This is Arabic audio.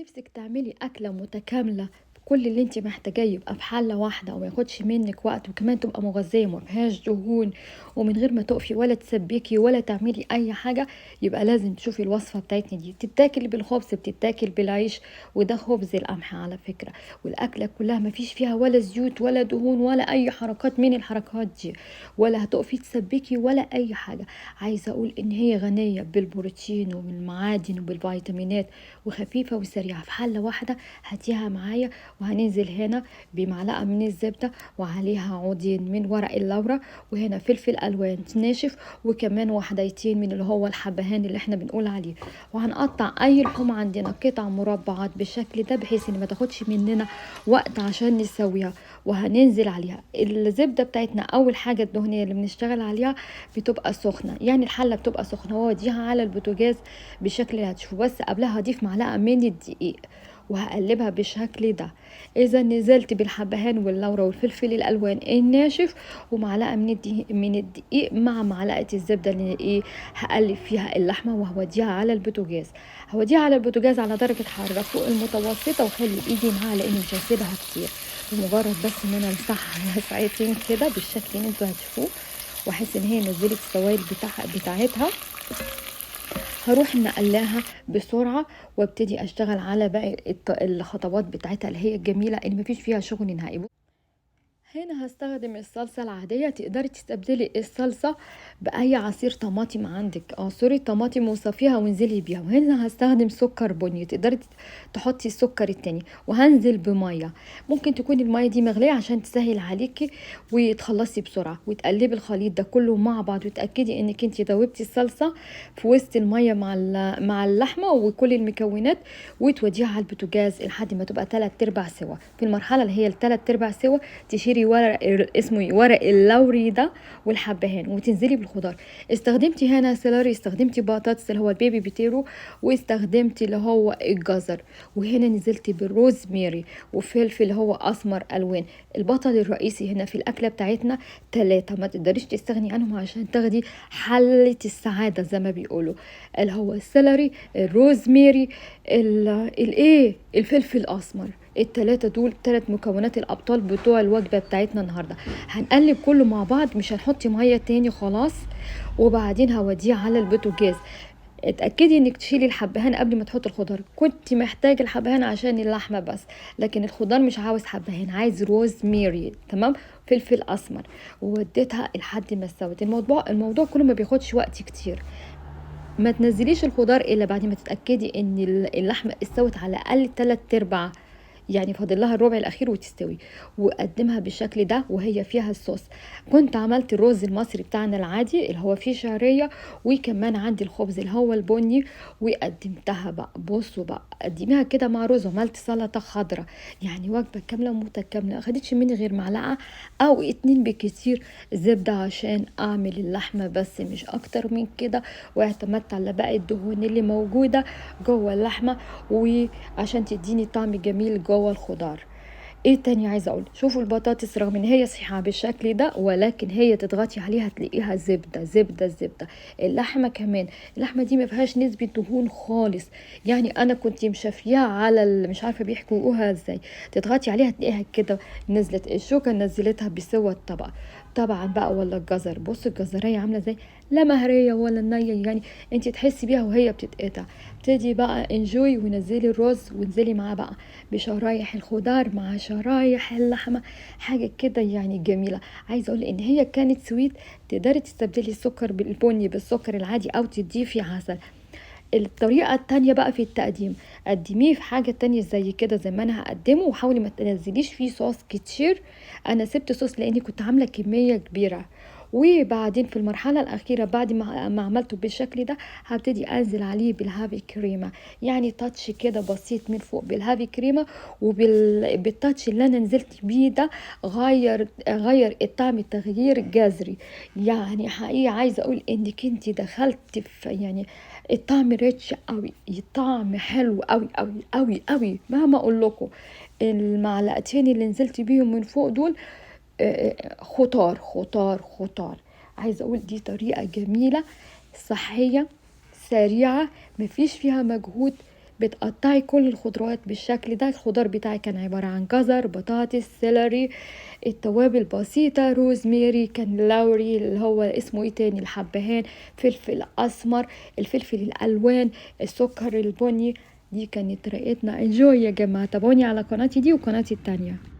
نفسك تعملي أكلة متكاملة، كل اللي انت محتاجاه يبقى في حلة واحدة وما ياخدش منك وقت، وكمان تبقى مغذية وما فيهاش دهون، ومن غير ما تقفي ولا تسبكي ولا تعملي اي حاجة. يبقى لازم تشوفي الوصفة بتاعتنا دي، بتتاكل بالخبز بتتاكل بالعيش، وده خبز القمح على فكرة. والاكلة كلها ما فيش فيها ولا زيوت ولا دهون ولا اي حركات من الحركات دي، ولا هتقفي تسبكي ولا اي حاجة. عايزة اقول ان هي غنية بالبروتين وبالمعادن وبالفيتامينات، وخفيفة وسريعة في حلة واحدة. هاتيها معايا، وهننزل هنا بمعلقة من الزبدة، وعليها عودين من ورق اللورة، وهنا فلفل ألوان ناشف، وكمان وحديتين من اللي هو الحبهان اللي احنا بنقول عليه. وهنقطع أي لحوم عندنا قطع مربعات بالشكل ده، بحيث ان ما تاخدش مننا وقت عشان نسويها. وهننزل عليها الزبدة بتاعتنا. أول حاجة الدهنية اللي بنشتغل عليها بتبقى سخنة، يعني الحلة بتبقى سخنة، واديها على البوتاجاز بالشكل اللي هتشوفه. بس قبلها هضيف معلقة من الدقيق وهقلبها بالشكل ده. اذا نزلت بالحبهان واللورة والفلفل الالوان الناشف، ومعلقه من الدقيق مع معلقه الزبده اللي هقلب فيها اللحمه، وهوديها على البوتاجاز. هوديها على البوتاجاز على درجه حراره فوق المتوسطه، وخلي ايدي معاها لاني مش هسيبها كتير. بمجرد بس ان انا امسحها ساعتين كده بالشكل اللي انتوا هتشوفوه، واحس ان هي نزلت السوائل بتاعتها، هروح نقلاها بسرعة، وابتدي اشتغل على باقي الخطوات بتاعتها اللي هي الجميلة اللي مفيش فيها شغل نهائي. هنا هستخدم الصلصة العادية، تقدري تستبدلي الصلصة بأي عصير طماطم عندك، عصري طماطم وصفيها وانزلي بيها. وهنا هستخدم سكر بني، تقدري تحطي السكر التاني. وهنزل بمية، ممكن تكون المية دي مغلية عشان تسهل عليكي وتخلصي بسرعة. وتقلبي الخليط ده كله مع بعض، وتأكدي انك انت دوبتي الصلصة في وسط المية مع اللحمة وكل المكونات، وتوديها على البوتاجاز لحد ما تبقى 3/4 سوا. في المرحلة اللي هي 3/4 سوا تشيلي ورق اسمه ورق اللوري ده والحبهان، وتنزلي بالخضار. استخدمتي هنا سيلاري، استخدمتي بطاطس اللي هو البيبي بيتيرو، واستخدمتي اللي هو الجزر. وهنا نزلتي بالروزميري وفلفل اللي هو اسمر الوان. البطل الرئيسي هنا في الاكله بتاعتنا 3، ما تقدريش تستغني عنهم عشان تاخدي حله السعاده زي ما بيقولوا، اللي هو السيلاري، الروزميري، الفلفل الاسمر. التلاتة دول 3 مكونات الابطال بتوع الوجبه بتاعتنا النهارده. هنقلب كله مع بعض، مش هنحط ميه تاني خلاص. وبعدين هوديه على البوتاجاز. اتاكدي انك تشيلي الحبهان قبل ما تحطي الخضار. كنت محتاجه الحبهان عشان اللحمه بس، لكن الخضار مش عاوز حبهان، عايز روز ميري، تمام، فلفل اسمر. ووديتها لحد ما استوت. الموضوع كله ما بياخدش وقت كتير. ما تنزليش الخضار الا بعد ما تتاكدي ان اللحمه استوت على الاقل 3/4، يعني فاضل لها الربع الاخير وتستوي. وقدمها بالشكل ده وهي فيها الصوص. كنت عملت الرز المصري بتاعنا العادي اللي هو فيه شعريه، وكمان عندي الخبز اللي هو البني، وقدمتها بقى. بصوا بقى، قدميها كده مع رز، وعملت سلطه خضراء. يعني وجبه كامله متكامله، اخدتش مني غير معلقه او 2 بكتير زبده عشان اعمل اللحمه بس، مش اكتر من كده. واعتمدت على باقي الدهون اللي موجوده جوه اللحمه، وعشان تديني طعم جميل جوه الخضار. ايه تاني عايزه اقول؟ شوفوا البطاطس رغم ان هي صحيحه بالشكل ده، ولكن هي تضغطي عليها تلاقيها زبده زبده زبده. اللحمه كمان، اللحمه دي ما فيهاش نسبه دهون خالص. يعني انا كنت مشافياها على مش عارفه بيحكوها ازاي، تضغطي عليها تلاقيها كده نزلت. الشوكه نزلتها بسوى الطبق. طبعا بقى ولا الجزر، بص الجزريه عامله ازاي، لا مهريه ولا نيه، يعني انت تحسي بيها وهي بتتقطع. ابتدي بقى انجوي، ونزلي الرز وانزلي معاه بقى بشرايح الخضار مع شرايح اللحمه، حاجه كده يعني جميله. عايزه اقول ان هي كانت سويت. تقدري تستبدلي السكر بالبني بالسكر العادي، او تضيفي عسل. الطريقة التانية بقى في التقديم، قدميه في حاجة تانية زي كده زي ما انا هقدمه، وحاولي ما تنزليش فيه صوص كتير. انا سبت صوص لاني كنت عاملة كمية كبيرة. وبعدين في المرحلة الأخيرة بعد ما عملته بالشكل ده، هبتدي أنزل عليه بالهافي كريمة، يعني تاتش كده بسيط من فوق بالهافي كريمة. وبالتاتش اللي أنا نزلت بيه ده غير الطعم تغيير جذري. يعني حقيقة عايزة أقول إنك انت دخلت في، يعني الطعم ريتش قوي، الطعم حلو قوي قوي قوي قوي. مهما اقول لكم، المعلقتين اللي نزلت بيهم من فوق دول خطار خطار خطار. عايزه اقول دي طريقه جميله، صحيه، سريعه، مفيش فيها مجهود، بتقطعي كل الخضروات بالشكل ده. الخضار بتاعي كان عبارة عن جزر، بطاطس، سيلري، التوابل بسيطة، روزميري، كان لوري اللي هو اسمه ايه تاني، الحبهان، فلفل اسمر، الفلفل الالوان، السكر البني. دي كانت طريقتنا. انجوي يا جماعة، تابعوني على قناتي دي وقناتي التانية.